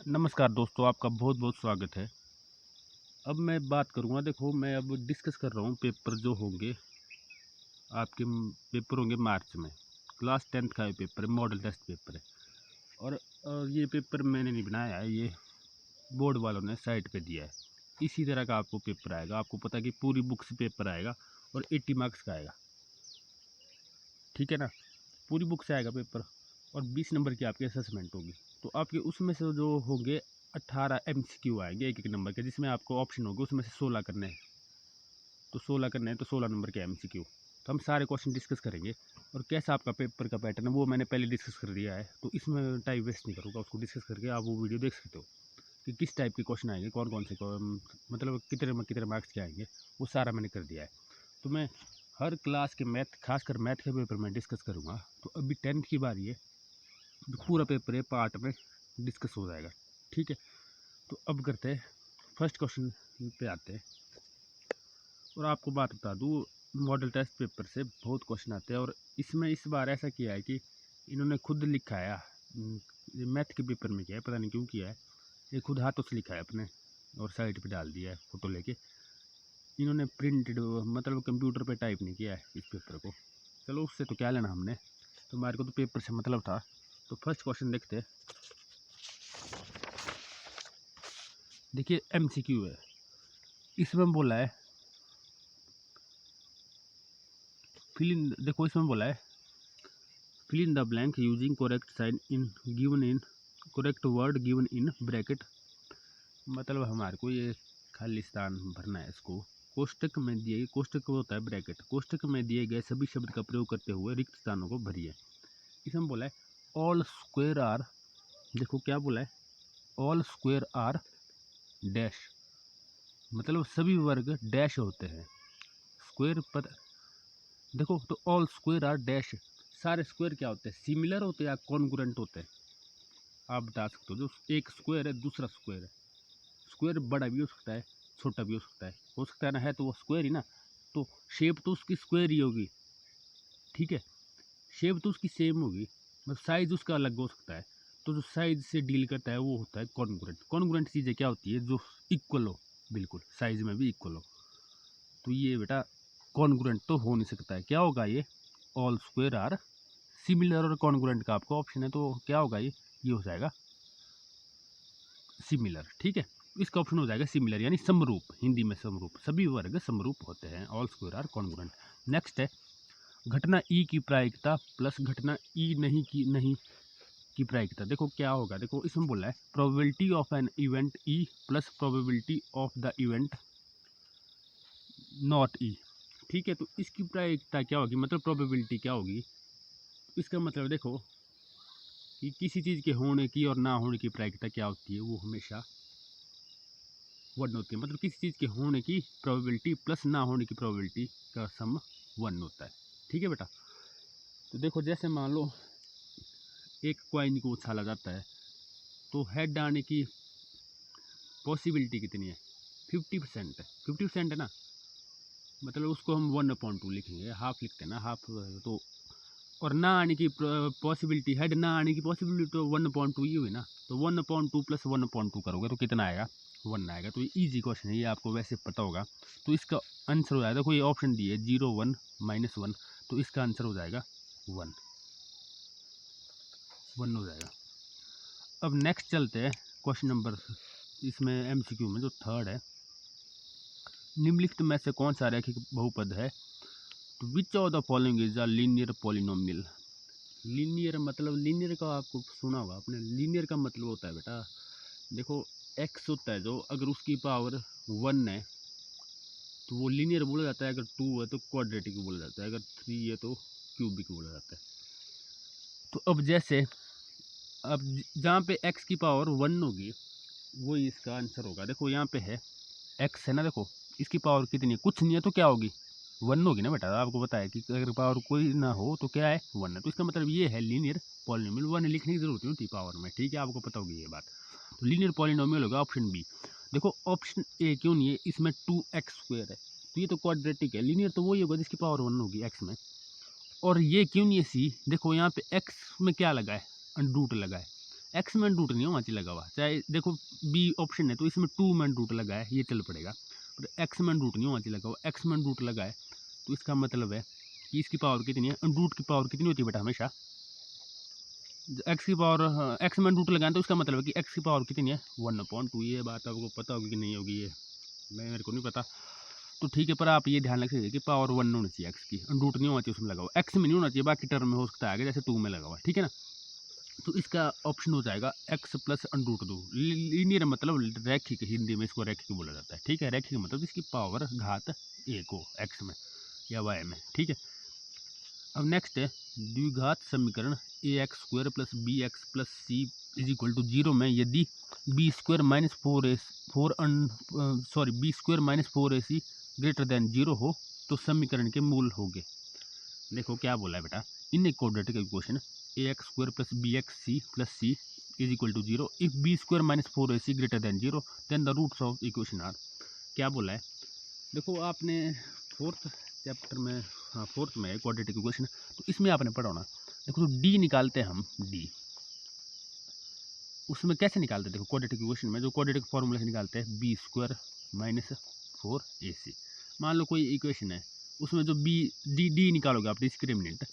नमस्कार दोस्तों, आपका बहुत बहुत स्वागत है। अब मैं बात करूँगा, देखो मैं अब डिस्कस कर रहा हूँ पेपर जो होंगे आपके। पेपर होंगे मार्च में। क्लास 10th का ये पेपर है, मॉडल टेस्ट पेपर है। और ये पेपर मैंने नहीं बनाया है, ये बोर्ड वालों ने साइट पे दिया है। इसी तरह का आपको पेपर आएगा। आपको पता है कि पूरी बुक से पेपर आएगा और 80 मार्क्स का आएगा, ठीक है ना। पूरी बुक से आएगा पेपर और 20 नंबर की आपकी असेसमेंट होगी। तो आपके उसमें से जो होंगे 18 MCQ आएंगे एक एक नंबर के, जिसमें आपको ऑप्शन होगा उसमें से 16 करने हैं। तो 16 करने हैं तो 16 नंबर के MCQ। तो हम सारे क्वेश्चन डिस्कस करेंगे। और कैसा आपका पेपर का पैटर्न है वो मैंने पहले डिस्कस कर दिया है, तो इसमें टाइम वेस्ट नहीं करूँगा। उसको डिस्कस करके आप वो वीडियो देख सकते हो कि किस टाइप के क्वेश्चन आएंगे, कौन कौन से मतलब कितने कितने मार्क्स के आएंगे, वो सारा मैंने कर दिया है। तो मैं हर क्लास के मैथ, खासकर मैथ के पेपर में डिस्कस करूँगा। तो अभी 10th की बारी है, तो पूरा पेपर है पार्ट में डिस्कस हो जाएगा, ठीक है। तो अब करते हैं फर्स्ट क्वेश्चन पे आते हैं। और आपको बात बता दूँ, मॉडल टेस्ट पेपर से बहुत क्वेश्चन आते हैं। और इसमें इस बार ऐसा किया है कि इन्होंने खुद लिखा है। ये मैथ के पेपर में किया है, पता नहीं क्यों किया है। ये खुद हाथों से लिखा है अपने और साइड पे डाल दिया है फ़ोटो लेके। इन्होंने प्रिंटेड मतलब कंप्यूटर पे टाइप नहीं किया है इस पेपर को। चलो उससे तो क्या लेना हमने, तो हमारे को तो पेपर से मतलब था। तो फर्स्ट क्वेश्चन देखते हैं। देखिए MCQ है, इसमें बोला है फिल इन, देखो इसमें बोला है fill in the blank using correct sign in correct word given in bracket. मतलब हमारे को ये खाली स्थान भरना है। इसको कोष्टक में दिए, कोष्टक होता है ब्रैकेट, कोष्टक में दिए गए सभी शब्द का प्रयोग करते हुए रिक्त स्थानों को भरिए। इसमें बोला है ऑल स्क्वायर आर, देखो क्या बोला है, ऑल स्क्वायर आर डैश, मतलब सभी वर्ग डैश होते हैं। स्क्वायर पर देखो, तो ऑल स्क्वायर आर डैश, सारे स्क्वायर क्या होते हैं, सिमिलर होते हैं या कॉन्ग्रुएंट होते हैं। आप बता सकते हो, जो एक स्क्वायर है दूसरा स्क्वायर है, स्क्वायर बड़ा भी हो सकता है छोटा भी हो सकता है ना, है तो वो स्क्वायर ही ना। तो शेप तो उसकी स्क्वायर ही होगी, ठीक है। शेप तो उसकी सेम होगी, मतलब साइज उसका अलग हो सकता है। तो जो साइज से डील करता है वो होता है कॉन्ग्रुएंट। कॉन्ग्रुएंट चीज़ें क्या होती है, जो इक्वल हो, बिल्कुल साइज में भी इक्वल हो। तो ये बेटा कॉन्ग्रुएंट तो हो नहीं सकता है। क्या होगा ये, ऑल स्क्वायर आर सिमिलर। और कॉन्ग्रुएंट का आपको ऑप्शन है, तो क्या होगा ये हो जाएगा सिमिलर, ठीक है। इसका ऑप्शन हो जाएगा सिमिलर, यानी समरूप, हिंदी में समरूप, सभी वर्ग समरूप होते हैं, all square are congruent. Next है घटना ई की प्रायिकता प्लस घटना ई नहीं की प्रायिकता। देखो क्या होगा, देखो इसमें बोला है probability of an event E plus probability of the event not E, ठीक है। तो इसकी प्रायिकता क्या होगी, मतलब प्रोबेबिलिटी क्या होगी। इसका मतलब देखो कि किसी चीज़ के होने की और ना होने की प्रायिकता क्या होती है, वो हमेशा 1 होती है। मतलब किसी चीज़ के होने की प्रोबेबिलिटी प्लस ना होने की प्रोबेबिलिटी का सम 1 होता है, ठीक है बेटा। तो देखो जैसे मान लो एक कॉइन को उछाला जाता है, तो हेड आने की पॉसिबिलिटी कितनी है, 50% है। 50% है ना, मतलब उसको हम 1/2 लिखेंगे, हाफ लिखते हैं ना, हाफ। तो और ना आने की पॉसिबिलिटी, हेड ना आने की पॉसिबिलिटी तो 1/2 ही हुई ना। तो 1/2 प्लस 1/2 करोगे तो कितना आएगा, 1 आएगा। तो ये ईजी क्वेश्चन है, ये आपको वैसे पता होगा। तो इसका आंसर हो जाएगा, देखो ये ऑप्शन दिए 0 1 -1, तो इसका आंसर हो जाएगा 1 हो जाएगा। अब नेक्स्ट चलते हैं क्वेश्चन नंबर, इसमें MCQ में जो थर्ड है, निम्नलिखित में से कौन सा रैखिक बहुपद है। तो which of the following is a linear polynomial. Linear मतलब, लीनियर का आपको सुना होगा आपने। लीनियर का मतलब होता है बेटा, देखो एक्स होता है जो, अगर उसकी पावर 1 है तो वो लीनियर बोला जाता है, अगर 2 है तो क्वाड्रेटिक बोला जाता है, अगर 3 है तो क्यूबिक बोला जाता है। तो अब जैसे, अब जहाँ पे एक्स की पावर 1 होगी वही इसका आंसर होगा। देखो यहाँ पे है एक्स है ना, देखो इसकी पावर कितनी है, कुछ नहीं है तो क्या होगी, 1 होगी ना बेटा। आपको बताया कि अगर पावर कोई ना हो तो क्या है, 1 है। तो इसका मतलब ये है लीनियर पॉलिनोमियल। 1 लिखने की जरूरत नहीं होती पावर में, ठीक है, आपको पता होगी ये बात। तो लीनियर पॉलिनोमियल होगा ऑप्शन बी। देखो ऑप्शन ए क्यों नहीं है, इसमें 2x² है, तो ये तो क्वाड्रेटिक है। लीनियर तो वही होगा जिसकी पावर 1 होगी एक्स में। और ये क्यों नहीं है सी, देखो यहाँ पे एक्स में क्या लगा है, अंडर रूट लगा है। एक्स में रूट नहीं होना चाहिए लगा हुआ, चाहे देखो बी ऑप्शन है तो इसमें 2 में रूट लगा है, ये चल पड़ेगा, पर एक्स में रूट नहीं होना चाहिए लगा हुआ, एक्स में रूट लगा है तो इसका मतलब है कि इसकी पावर कितनी है, रूट की पावर कितनी होती है बेटा हमेशा, एक्स की पावर एक्स में रूट लगाएं तो इसका मतलब है कि एक्स की पावर कितनी है 1/2। ये बात आपको पता होगी कि नहीं होगी, ये मेरे को नहीं पता, तो ठीक है, पर आप ये ध्यान रखिए कि पावर 1 होनी चाहिए एक्स की, रूट नहीं होना चाहिए उसमें लगा हुआ, एक्स में नहीं होना चाहिए, बाकी टर्म में हो सकता है आगे जैसे 2 में लगा हुआ, ठीक है ना। तो इसका ऑप्शन हो जाएगा एक्स प्लस √2। लीनियर मतलब रैखिक, हिंदी में इसको रैखिक बोला जाता है, ठीक है। रैखिक मतलब इसकी पावर घात 1 हो एक्स में या वाई में, ठीक है। अब नेक्स्ट है द्विघात समीकरण ax² plus bx plus c is equal to 0 में यदि b² minus 4ac greater than 0 हो तो समीकरण के मूल होंगे। देखो क्या बोला है बेटा, in a quadratic equation ax² plus bxc plus c is equal to 0 if b² minus 4ac greater than 0 then the roots of equation are. क्या बोला है, देखो आपने फोर्थ चैप्टर में, हाँ फोर्थ में है क्वाड्रेटिक इक्वेशन, तो इसमें आपने पढ़ा होना। देखो तो डी निकालते हैं हम, डी उसमें कैसे निकालते हैं, देखो क्वाड्रेटिक इक्वेशन में जो क्वाड्रेटिक फॉर्मूला से निकालते हैं b² माइनस 4ac। मान लो कोई इक्वेशन है उसमें जो डी निकालोगे आप डिस्क्रिमिनेंट,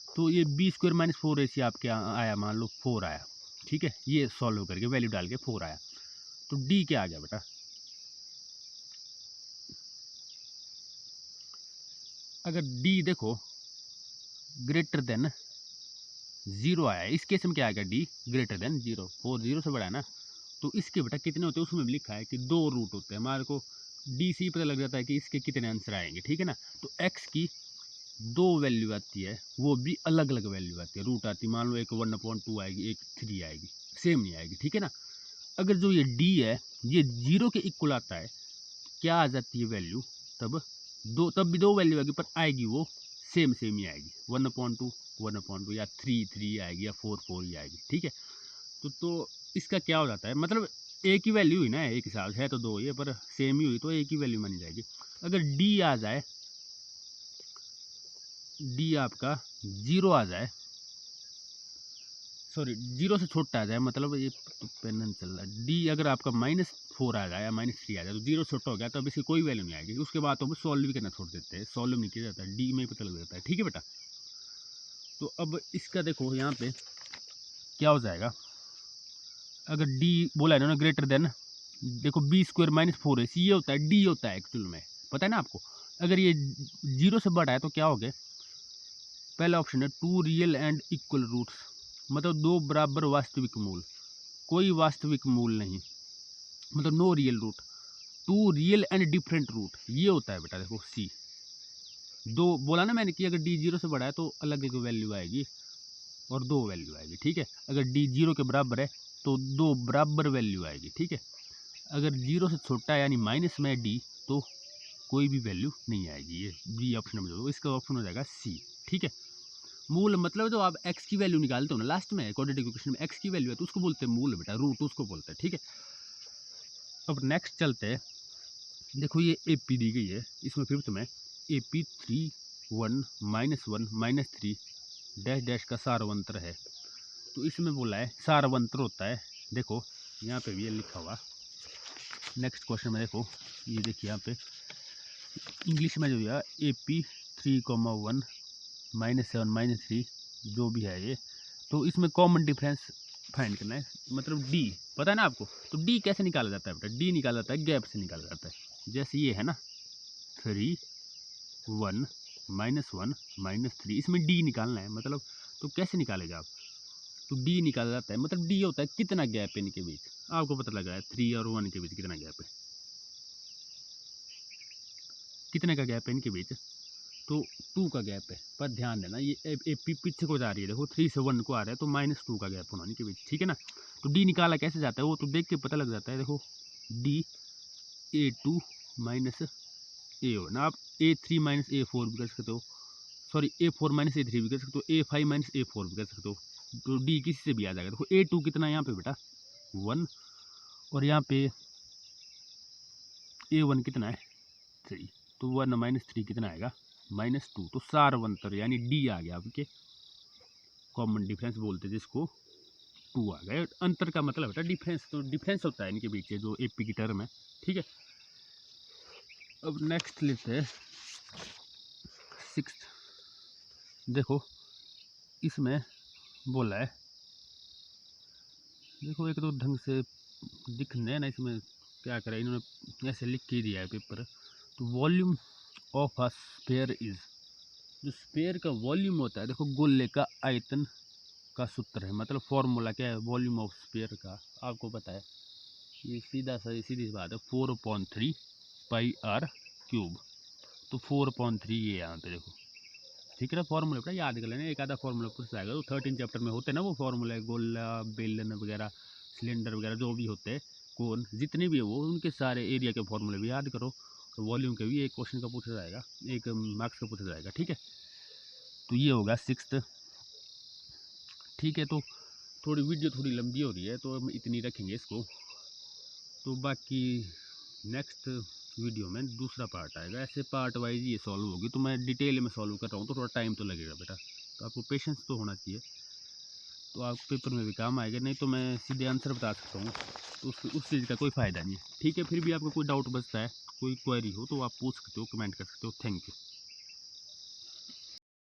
तो ये b² माइनस 4ac आपके आया, मान लो 4 आया, ठीक है। ये सॉल्व करके वैल्यू डाल के 4 आया, तो डी क्या आ गया बेटा, अगर डी देखो ग्रेटर देन 0 आया, इस केस में क्या आएगा, डी ग्रेटर देन 0, 4 0 से बड़ा है ना, तो इसके बेटा कितने होते हैं, उसमें भी लिखा है कि 2 रूट होते हैं, हमारे को डी से पता लग जाता है कि इसके कितने आंसर आएंगे, ठीक है ना। तो एक्स की 2 वैल्यू आती है, वो भी अलग अलग वैल्यू आती है, रूट आती है, मान लो एक 1/2 आएगी, एक 3 आएगी, सेम नहीं आएगी, ठीक है ना। अगर जो ये डी है ये 0 के इक्वल आता है, क्या आ जाती है वैल्यू, तब भी 2 वैल्यू आएगी, पर आएगी वो सेम ही आएगी, 1/2 या 3 आएगी या 4 ही आएगी, ठीक है। तो इसका क्या हो जाता है, मतलब एक ही वैल्यू हुई ना, एक हिसाब से है तो 2 ही है, पर सेम ही हुई तो एक ही वैल्यू मानी जाएगी। अगर डी आ जाए, डी आपका 0 आ जाए, सॉरी 0 से छोटा आ जाए, मतलब ये तो पेन चल रहा है, डी अगर आपका -4 आ जाए या -3 आ जाए तो 0 छोटा हो गया, तो अब इसकी कोई वैल्यू नहीं आएगी, उसके बाद तो हम सॉल्व भी करना छोड़ देते हैं, सॉल्व नहीं किया जाता है, डी में ही पता लग जाता है, ठीक है बेटा। तो अब इसका देखो यहाँ पे क्या हो जाएगा, अगर डी बोला है ना ग्रेटर देन, देखो b² माइनस 4ac ये होता है, डी होता है एक्चुअल में, पता है ना आपको। अगर ये 0 से बड़ा है तो क्या हो गया, पहला ऑप्शन है 2 रियल एंड इक्वल रूट्स, मतलब 2 बराबर वास्तविक मूल, कोई वास्तविक मूल नहीं, मतलब no real root, 2 real and different root, ये होता है बेटा। देखो सी 2 बोला ना मैंने कि अगर डी 0 से बड़ा है तो अलग अलग वैल्यू आएगी और 2 वैल्यू आएगी, ठीक है। अगर डी 0 के बराबर है तो 2 बराबर वैल्यू आएगी, ठीक है। अगर 0 से छोटा है यानी माइनस में डी तो कोई भी वैल्यू नहीं आएगी, ये बी ऑप्शन में जो इसका ऑप्शन हो जाएगा सी, ठीक है। मूल मतलब जो आप एक्स की वैल्यू निकालते हो ना लास्ट में क्वाड्रेटिक इक्वेशन में, एक्स की वैल्यू है तो उसको बोलते हैं मूल बेटा, रूट उसको बोलते हैं, ठीक है। अब नेक्स्ट चलते हैं, देखो ये ए पी दी गई है, इसमें फिफ्थ में AP 3 1 -1 -3 डैश डैश का सारवंतर है, तो इसमें बोला है सारवंतर होता है, देखो यहाँ पे भी ये लिखा हुआ, नेक्स्ट क्वेश्चन में देखो, ये देखिए यहाँ पे इंग्लिश में जो है AP 3, 1 -7 -3 जो भी है ये, तो इसमें कॉमन डिफरेंस फाइंड करना है, मतलब डी पता है ना आपको, तो डी कैसे निकाला जाता है बेटा, डी निकाला जाता है गैप से निकाला जाता है, जैसे ये है ना 3 1 -1 -3, इसमें डी निकालना है, मतलब तो कैसे निकालेगा आप, तो डी निकाला जाता है, मतलब डी होता है कितना गैप है इनके बीच, आपको पता लग रहा है 3 और 1 के बीच कितना गैप है, कितने का गैप है इनके बीच, तो 2 का गैप है, पर ध्यान देना ये AP पीछे को जा रही है, देखो 3 से 1 को आ रहा है तो -2 का गैप होना इनके बीच, ठीक है ना। तो डी निकाला कैसे जाता है वो तो देख के पता लग जाता है, देखो डी A2 माइनस ए हो ना, आप A3 -A4 भी कर सकते हो, सॉरी A4 -A3 भी कर सकते हो, A5 -A4 भी कर सकते हो, तो डी किसी से भी आ जाएगा। देखो A2 कितना है यहाँ पे बेटा 1, और यहाँ पे A1 कितना है 3, तो 1 -3 कितना आएगा -2, तो सारवंतर यानी डी आ गया आपके, कॉमन डिफरेंस बोलते हैं जिसको, टू आ गए। अंतर का मतलब बेटा डिफरेंस, तो डिफरेंस होता है इनके बीच जो एपी की टर्म है, ठीक है। अब नेक्स्ट लेते हैं सिक्स्थ। देखो इसमें बोला है, देखो एक तो ढंग से दिखने ना, इसमें क्या करें इन्होंने ऐसे लिख के दिया है पेपर। तो volume of a sphere is, जो स्फीयर का वॉल्यूम होता है, देखो गोले का आयतन का सूत्र है, मतलब फॉर्मूला क्या है वॉल्यूम ऑफ स्फीयर का, आपको पता है, ये सीधी बात है 4/3 पाई आर क्यूब। तो 4/3 ये यहाँ पे देखो, ठीक है ना। फॉर्मूला अपना याद कर लेना, एक आधा फॉर्मूला पूछ जाएगा। तो 13 चैप्टर में होते हैं ना वो फॉर्मूला, गोला बेलन वगैरह सिलेंडर वगैरह जो भी होते हैं, कोन जितने भी है वो, उनके सारे एरिया के फॉर्मूले भी याद करो। तो वॉल्यूम के भी एक क्वेश्चन का पूछा जाएगा, एक मार्क्स का पूछा जाएगा, ठीक है। तो ये होगा सिक्स्थ, ठीक है। तो थोड़ी वीडियो थोड़ी लंबी हो रही है तो हम इतनी रखेंगे इसको। तो बाकी नेक्स्ट वीडियो में दूसरा पार्ट आएगा, ऐसे पार्ट वाइज ये सॉल्व होगी। तो मैं डिटेल में सॉल्व कर रहा हूँ तो थोड़ा टाइम तो लगेगा बेटा, तो आपको पेशेंस तो होना चाहिए, तो आप पेपर में भी काम आएगा। नहीं तो मैं सीधे आंसर बता सकता हूँ, तो उस चीज़ का कोई फ़ायदा नहीं है, ठीक है। फिर भी आपको कोई डाउट बचता है, कोई क्वेरी हो तो आप पूछ सकते हो, कमेंट कर सकते हो। Thank you.